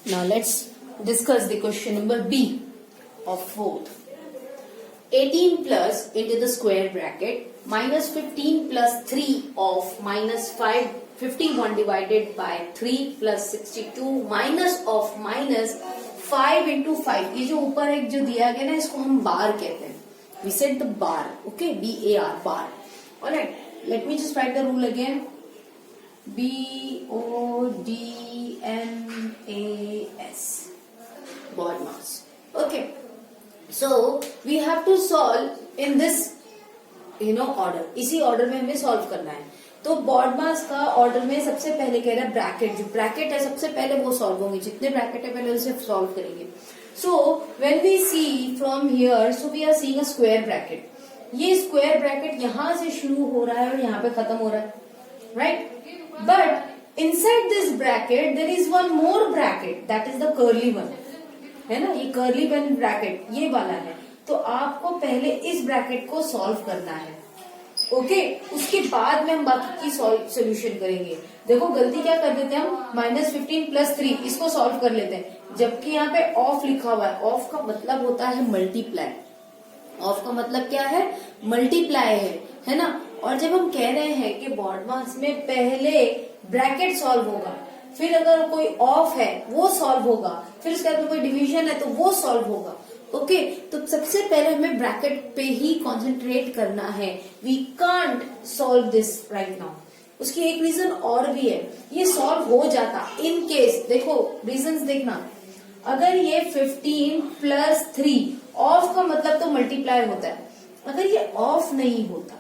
Now let's discuss the question number B of fourth. 18 plus into the square bracket minus 15 plus 3 of minus 51 divided by 3 plus 62 minus of minus 5 into 5. ये जो ऊपर एक जो दिया गया ना इसको हम बार कहते हैं. We said the bar. Okay, B-A-R, bar. Alright, let me just write the rule again. BODMAS. BODMAS. Okay. So we have to solve in this order. इसी ऑर्डर में हमें सॉल्व करना है. तो BODMAS का ऑर्डर में सबसे पहले कह रहा है ब्रैकेट. जो ब्रैकेट है सबसे पहले वो सॉल्व होंगे. जितने ब्रैकेट है पहले उसे सॉल्व करेंगे. So when we see from here, so we are seeing a square bracket. ये स्क्वायर ब्रैकेट यहाँ से शुरू हो रहा है और यहाँ पे खत्म हो रहा है, right? But inside this bracket there is one more bracket, that is the curly one. है ना, ये कर्ली वन ब्रैकेट ये वाला है. तो आपको पहले इस ब्रैकेट को सॉल्व करना है. ओके, उसके बाद में हम बाकी की सोल्यूशन करेंगे. देखो गलती क्या कर देते हैं हम, -15 प्लस 3 इसको सॉल्व कर लेते हैं, जबकि यहाँ पे ऑफ लिखा हुआ है. ऑफ का मतलब होता है मल्टीप्लाई. ऑफ का मतलब क्या है, मल्टीप्लाई है ना. और जब हम कह रहे हैं कि BODMAS में पहले ब्रैकेट सॉल्व होगा, फिर अगर कोई ऑफ है वो सॉल्व होगा, फिर उसके बाद कोई डिवीजन है तो वो सॉल्व होगा. ओके, तो सबसे पहले हमें ब्रैकेट पे ही कंसंट्रेट करना है. We can't solve this right now. उसकी एक रीजन और भी है, ये सॉल्व हो जाता इन केस. देखो रीजंस देखना, अगर ये 15 प्लस 3 ऑफ का मतलब तो मल्टीप्लाई होता है. अगर ये ऑफ नहीं होता,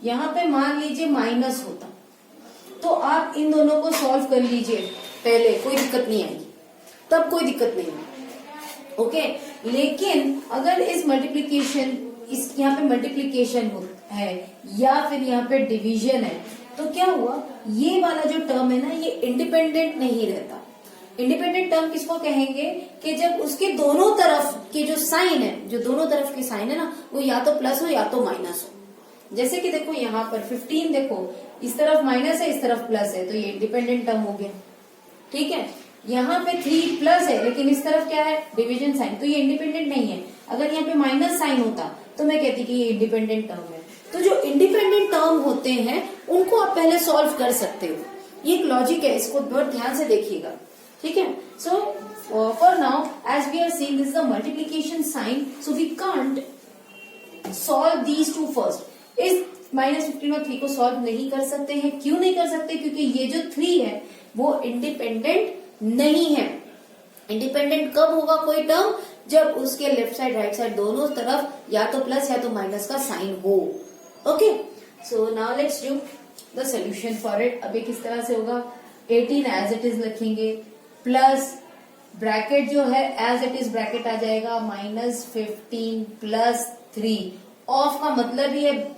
यहाँ पे मान लीजिए माइनस होता, तो आप इन दोनों को सॉल्व कर लीजिए पहले, कोई दिक्कत नहीं आएगी, तब कोई दिक्कत नहीं है. ओके, लेकिन अगर इस मल्टीप्लीकेशन इस यहाँ पे मल्टीप्लीकेशन है या फिर यहाँ पे डिवीजन है, तो क्या हुआ, ये वाला जो टर्म है ना ये इंडिपेंडेंट नहीं रहता. इंडिपेंडेंट टर्म किसको कहेंगे कि जब उसके दोनों तरफ के जो साइन है, जो दोनों तरफ के साइन है ना, वो या तो प्लस हो या तो माइनस हो. जैसे कि देखो यहाँ पर 15 देखो, इस तरफ माइनस है इस तरफ प्लस है, तो ये इंडिपेंडेंट टर्म हो गया. ठीक है, यहाँ पे 3 प्लस है लेकिन इस तरफ क्या है, डिवीजन साइन, तो ये इंडिपेंडेंट नहीं है. अगर यहाँ पे माइनस साइन होता तो मैं कहती कि ये इंडिपेंडेंट टर्म है. तो जो इंडिपेंडेंट टर्म होते हैं उनको आप पहले सॉल्व कर सकते हो. ये एक लॉजिक है, इसको बहुत ध्यान से देखिएगा. ठीक है, so for now as we are seeing this is the multiplication sign, so we can't solve these two first. इस -15 और 3 को सॉल्व नहीं कर सकते हैं. क्यों नहीं कर सकते, क्योंकि ये जो 3 है वो इंडिपेंडेंट नहीं है. इंडिपेंडेंट कब होगा कोई टर्म, जब उसके लेफ्ट साइड राइट साइड दोनों तरफ या तो प्लस या तो माइनस का साइन हो. Okay, so now let's do the solution for it. अभी किस तरह से होगा, 18 एज इट इज लिखेंगे, प्लस ब्रैकेट जो है एज इट इज ब्रैकेट आ जाएगा, -15 प्लस 3. ऑफ का मतलब ही है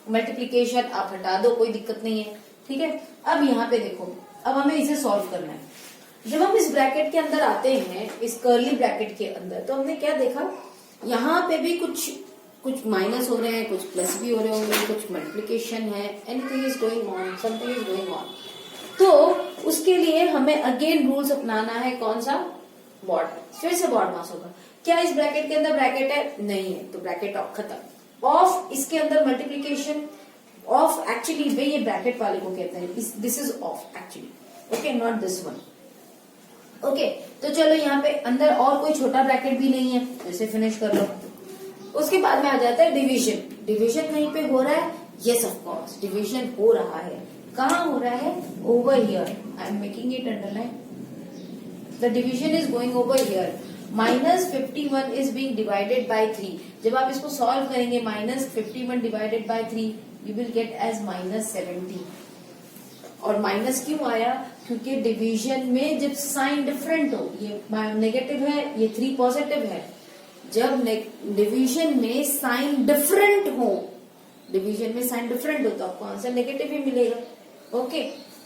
मल्टीप्लीकेशन, आप हटा दो कोई दिक्कत नहीं है. ठीक है, अब यहाँ पे देखो, अब हमें इसे सॉल्व करना है. जब हम इस ब्रैकेट के अंदर आते हैं, इस कर्ली ब्रैकेट के अंदर, तो हमने क्या देखा, यहाँ पे भी कुछ माइनस हो रहे हैं, कुछ प्लस भी हो रहे होंगे, कुछ मल्टीप्लीकेशन है, anything is going on, something is going on. तो उसके लिए हमें अगेन रूल्स अपनाना है. कौन सा, BODMAS. फिर से BODMAS होगा. क्या इस ब्रैकेट के अंदर ब्रैकेट है, नहीं है, तो ब्रैकेट खत्म. ऑफ, इसके अंदर मल्टीप्लीकेशन, ऑफ एक्चुअली वे ये ब्रैकेट वाले को कहते हैं, this is of actually. Okay, not this one. Okay, तो चलो यहाँ पे अंदर और कोई छोटा ब्रैकेट भी नहीं है, इसे फिनिश कर लो. उसके बाद में आ जाता है डिवीजन. डिवीजन कहीं पे हो रहा है, यस ऑफ कोर्स डिवीजन हो रहा है. कहाँ हो रहा है, over here. I am making it underline. The division is going over here. -51 is being divided by 3. जब आप इसको सॉल्व करेंगे, -51 divided by 3 you will get as -70. और माइनस क्यों आया, क्योंकि डिवीजन में जब साइन डिफरेंट हो, ये नेगेटिव है, ये 3 पॉजिटिव है. जब डिवीजन में साइन डिफरेंट हो, डिवीजन में साइन डिफरेंट हो तो आपको आंसर नेगेटिव ही मिलेगा. ओके,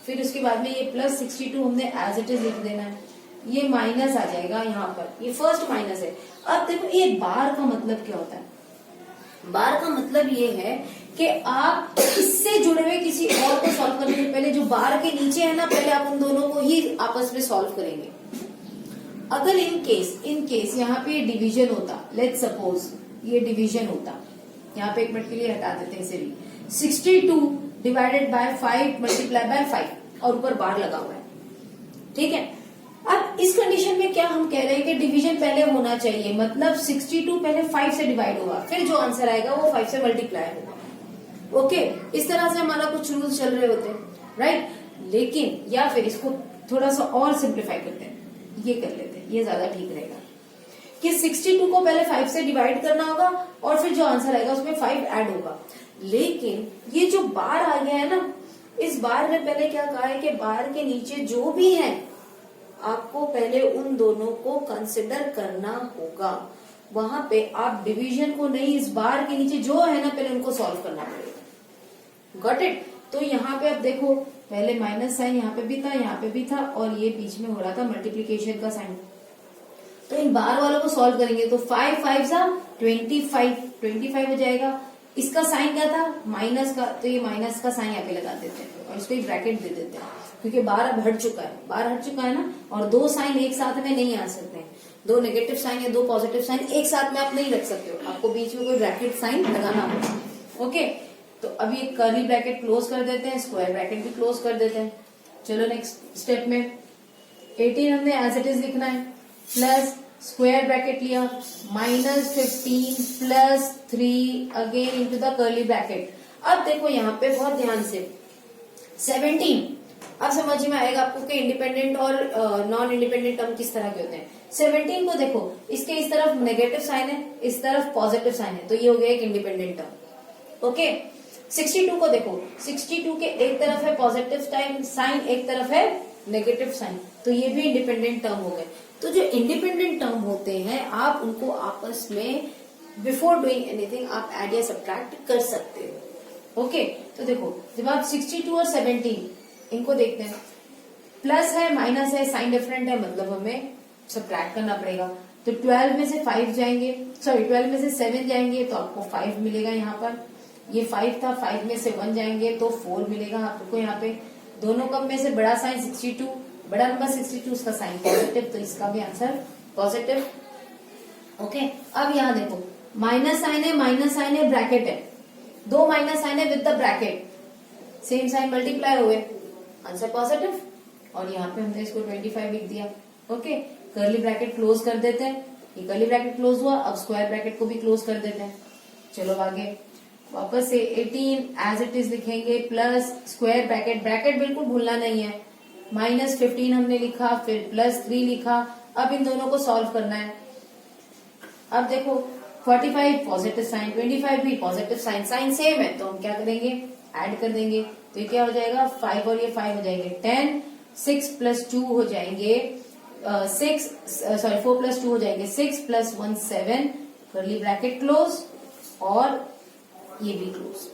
फिर उसके बाद में ये +62 हमने एज इट इज लिख देना है. ये माइनस आ जाएगा यहाँ पर, ये फर्स्ट माइनस है. अब देखो ये बार का मतलब क्या होता है, बार का मतलब ये है कि आप इससे जुड़े हुए किसी और को सॉल्व करने से पहले जो बार के नीचे है ना, पहले आप उन दोनों को ही आपस में सॉल्व करेंगे. अगर इन केस यहाँ पे डिवीजन होता, लेट्स सपोज ये डिवीजन होता, यहाँ पे एक मिनट के लिए हटा देते हैं इसे भी, 62 डिवाइडेड बाय 5 मल्टीप्लाई बाय 5 और ऊपर बार लगा हुआ है, ठीक है। अब इस कंडीशन में क्या हम कह रहे हैं कि डिवीजन पहले होना चाहिए, मतलब 62 पहले 5 से डिवाइड होगा, फिर जो आंसर आएगा वो 5 से मल्टीप्लाई होगा। ओके, इस तरह से हमारा कुछ रूल्स चल रहे होते हैं, राइट। लेकिन या फिर इसको थोड़ा सा और सिंप्लीफाई करते हैं, ये कर लेते हैं, ये ज्यादा ठीक रहेगा कि 62 को पहले 5 से डिवाइड करना होगा और फिर जो आंसर आएगा उसमें 5 ऐड होगा। लेकिन ये जो बार आ गया है ना, इस बार में पहले क्या कहा है कि बार के नीचे जो भी है आपको पहले उन दोनों को कंसिडर करना होगा। वहां पे आप डिवीजन को नहीं, इस बार के नीचे जो है ना पहले उनको सॉल्व करना पड़ेगा। Got it. तो यहाँ पे अब देखो, पहले माइनस साइन यहाँ पे भी था, यहाँ पे भी था, और ये बीच में हो रहा था मल्टीप्लीकेशन का साइन। तो इन बार वालों को सॉल्व करेंगे तो 5 5 सा 25 हो जाएगा। इसका साइन क्या था, माइनस का, तो ये माइनस का साइन यहाँ पे लगा देते हैं और इसको एक ब्रैकेट दे देते हैं, क्योंकि बार अब हट चुका है ना, और दो साइन एक साथ में नहीं आ सकते हैं, दो नेगेटिव साइन या दो पॉजिटिव साइन एक साथ में आप नहीं रख सकते हो, आपको बीच में कोई ब्रैकेट साइन लगाना होगा। ओके, तो अभी एक कर्ली ब्रैकेट क्लोज कर देते हैं, स्क्वायर ब्रैकेट भी क्लोज कर देते हैं। चलो नेक्स्ट स्टेप में 18 हमने एज इट इज लिखना है, प्लस स्क्वायर ब्रैकेट लिया, -15 plus 3 again into the curly bracket. अब देखो यहाँ पे बहुत ध्यान से 17, अब समझ में आएगा आपको कि इंडिपेंडेंट और नॉन इंडिपेंडेंट टर्म किस तरह के होते हैं। 17 को देखो, इसके इस तरफ नेगेटिव साइन है, इस तरफ पॉजिटिव साइन है, तो ये हो गया एक इंडिपेंडेंट टर्म। ओके, 62 को देखो, 62 के एक तरफ है पॉजिटिव साइन, एक तरफ है नेगेटिव साइन, तो ये भी इंडिपेंडेंट टर्म हो गए। तो जो इंडिपेंडेंट टर्म होते हैं आप उनको आपस में बिफोर डूइंग एनीथिंग आप ऐड या सब्ट्रैक्ट कर सकते हो। ओके, तो देखो जब आप 62 और 17 इनको देखते हैं, प्लस है माइनस है, साइन डिफरेंट है, मतलब हमें सब्ट्रैक्ट करना पड़ेगा। तो 12 में से 5 जाएंगे, सॉरी 12 में से 7 जाएंगे तो आपको 5 मिलेगा। यहाँ पर ये 5 था, 5 में से 1 जाएंगे तो 4 मिलेगा आपको। यहाँ पे दोनों कम में से बड़ा साइन 62, बड़ा नंबर 62, उसका साइन पॉजिटिव, तो इसका भी आंसर पॉजिटिव। ओके, अब यहाँ देखो माइनस साइन है, ब्रैकेट है, दो माइनस साइन है with the bracket, same sign multiply हुए, आंसर पॉजिटिव। और यहाँ पे हमने इसको 25 लिख दिया। ओके, कर्ली ब्रैकेट क्लोज कर देते हैं, ये कर्ली ब्रैकेट क्लोज हुआ, अब स्क्वायर ब्रैकेट को भी क्लोज कर देते हैं। चलो आगे वापस से 18 एज इट इज लिखेंगे, प्लस स्क्वायर ब्रैकेट बिल्कुल भूलना नहीं है, -15 हमने लिखा, फिर +3 लिखा। अब इन दोनों को सॉल्व करना है। अब देखो 45 पॉजिटिव साइन, 25 भी पॉजिटिव साइन, साइन सेम है, तो हम क्या करेंगे, ऐड कर देंगे। तो ये क्या हो जाएगा, 5 और ये 5 हो जाएंगे 10, 6 + 2 हो जाएंगे 4 + 2 हो जाएंगे 6 + 1 7, कर्ली ब्रैकेट क्लोज और ये भी क्लोज।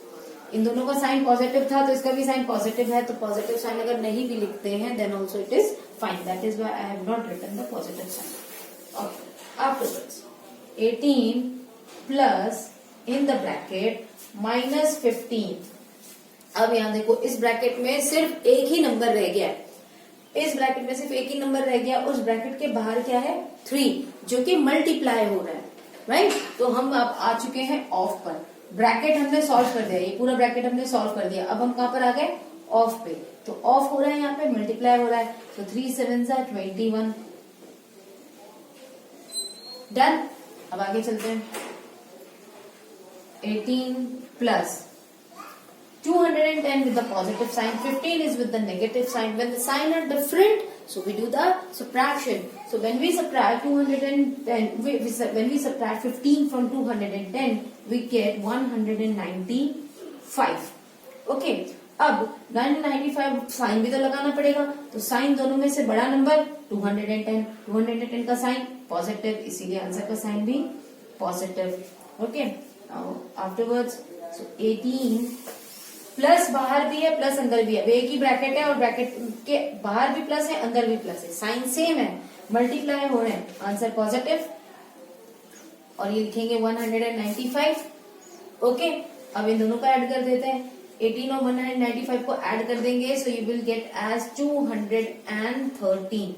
इन दोनों का साइन पॉजिटिव था तो इसका भी साइन पॉजिटिव है, तो पॉजिटिव साइन अगर नहीं भी लिखते हैं then also it is fine, that is why I have not written the positive sign. Okay, afterwards 18 plus in the bracket -15। अब यहाँ देखो इस ब्रैकेट में सिर्फ एक ही नंबर रह गया है, इस ब्रैकेट में सिर्फ एक ही नंबर रह गया, उस ब्रैकेट के बाहर क्या है 3, जो कि मल्टीप्लाई हो रहा है, राइट। तो हम अब आ चुके हैं ऑफ पर, ब्रैकेट हमने सॉल्व कर दिया, ये पूरा ब्रैकेट हमने सॉल्व कर दिया। अब हम कहाँ पर आ गए, ऑफ पे। तो ऑफ हो रहा है, यहाँ पे मल्टीप्लाई हो रहा है, तो 3 7 21 डन। अब आगे चलते हैं, 18 plus 210 with the positive sign, 15 is with the negative sign. When the sign are different, so we do the subtraction. So when we subtract 210, when we subtract 15 from 210, we get 195. Okay. अब 995 sign भी तो लगाना पड़ेगा, तो sign दोनों में से बड़ा नंबर 210 का साइन पॉजिटिव, इसीलिए आंसर का साइन भी पॉजिटिव। ओके, आफ्टरवर्ड्स 18 प्लस बाहर भी है प्लस अंदर भी है, एक ही ब्रैकेट है और ब्रैकेट के बाहर भी प्लस है अंदर भी प्लस है, साइन सेम है, मल्टीप्लाई हो रहे हैं, आंसर पॉजिटिव। और ये लिखेंगे 195। ओके, अब इन दोनों को ऐड कर देते हैं, 18 और 195 को ऐड कर देंगे, so you will get as 213।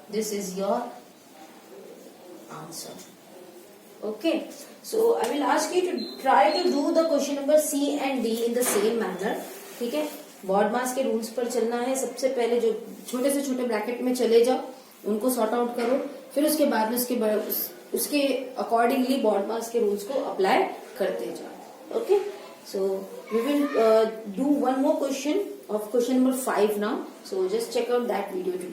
This is your answer. Okay, so I will ask you to try to do the question number C and D in the same manner. ठीक है, baud मास के rules पर चलना है. सबसे पहले जो छोटे से छोटे ब्रैकेट में चले जाओ, उनको सॉर्ट आउट करो, फिर उसके बाद में उसके अकॉर्डिंगली बॉड मास के रूल्स को अप्लाई करते जाओ. Okay, so we will do one more question of question number 5 now. So just check out that video too.